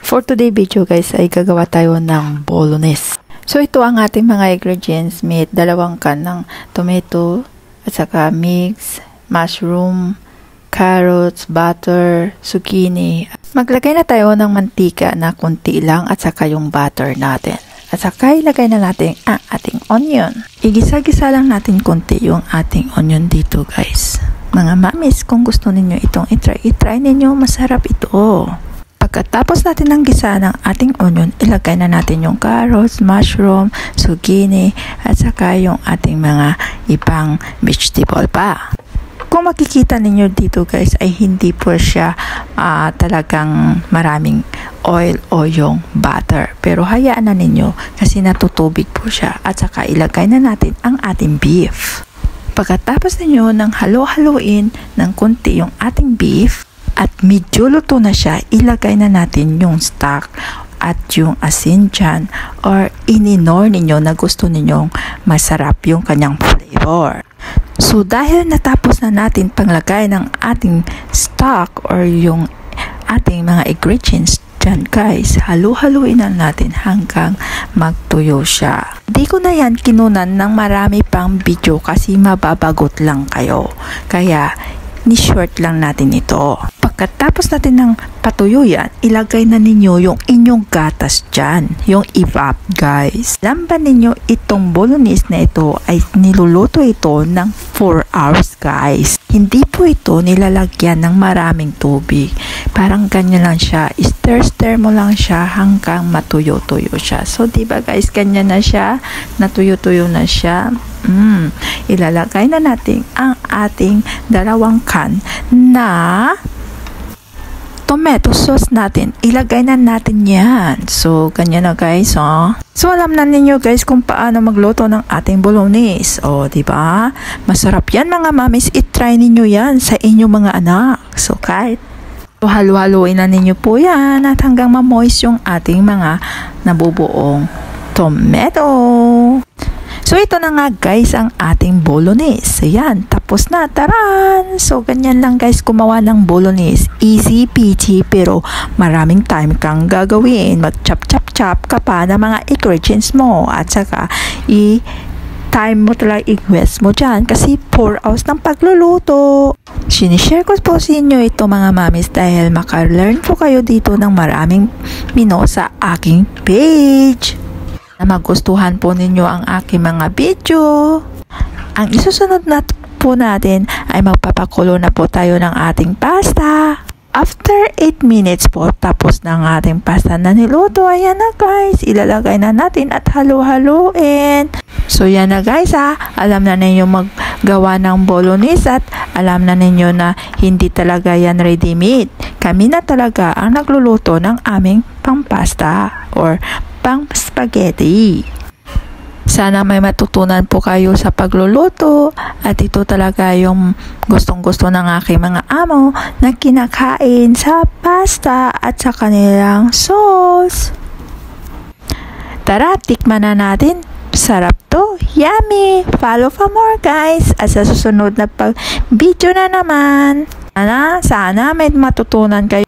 For today video guys ay gagawa tayo ng bolognese. So ito ang ating mga ingredients. May 2 can ng tomato at saka mix, mushroom, carrots, butter, zucchini. Maglagay na tayo ng mantika na konti lang at saka yung butter natin. At saka ilagay na natin ang ating onion. Igisa-gisa lang natin konti yung ating onion dito guys. Mga mamis, kung gusto ninyo itong itry ninyo, masarap ito. Pagkatapos natin ng gisa ng ating onion, ilagay na natin yung carrots, mushroom, zucchini, at saka yung ating mga ibang vegetable pa. Kung makikita ninyo dito guys, ay hindi po siya talagang maraming oil o yung butter. Pero hayaan na ninyo kasi natutubig po siya. At saka ilagay na natin ang ating beef. Pagkatapos ninyo ng halo-haluin ng konti yung ating beef, at medyo luto na siya, ilagay na natin yung stock at yung asin dyan or ininor ninyo na gusto ninyong masarap yung kanyang flavor. So dahil natapos na natin panglagay ng ating stock or yung ating mga ingredients dyan guys, halu-haluin na natin hanggang magtuyo siya. Di ko na yan kinunan ng marami pang video kasi mababagot lang kayo. Kaya ni-short lang natin ito. Pagkatapos natin ng patuyo yan, ilagay na ninyo yung inyong gatas dyan, yung evap guys. Lamban ninyo itong bolognese na ito ay niluluto ito ng 4 hours guys. Hindi po ito nilalagyan ng maraming tubig. Parang ganyan lang siya. Stir mo lang siya hanggang matuyo-tuyo siya. So diba guys, ganyan na siya. Natuyo-tuyo na siya. Ilalagay na natin ang ating 2 can na tomato sauce natin. Ilagay na natin yan. So, ganyan na guys, oh. So, alam na ninyo guys kung paano magluto ng ating bolognese. O, diba? Masarap yan mga mamis. I-try ninyo yan sa inyong mga anak. So, kahit halu-haluin na ninyo po yan at hanggang ma-moist yung ating mga nabubuong tomato. So, ito na nga guys ang ating bolognese. Ayan, tapos na. Taran! So, ganyan lang guys gumawa ng bolognese. Easy peasy pero maraming time kang gagawin. Mag-chop-chop-chop ka pa ng mga ingredients mo. At saka, time mo talaga i-invest mo dyan kasi 4 hours ng pagluluto. Sinishare ko po sa inyo ito mga mamis dahil maka-learn po kayo dito ng maraming sa aking page. Na magustuhan po ninyo ang aking mga video. Ang isusunod na po natin ay magpapakulo na po tayo ng ating pasta. After 8 minutes po, tapos na ang ating pasta na niluto. Ayan na guys, ilalagay na natin at halu-haluin. So yan na guys alam na ninyo maggawa ng bolognese at alam na ninyo na hindi talaga yan ready-made. Kami na talaga ang nagluluto ng aming pang-pasta or pang-spaghetti. Sana may matutunan po kayo sa pagluluto at ito talaga yung gustong-gusto ng aking mga amo na kinakain sa pasta at sa kanilang sauce. Tara, tikman na natin. Sarap to. Yummy! Follow for more guys at sa susunod na video na naman. Sana may matutunan kayo.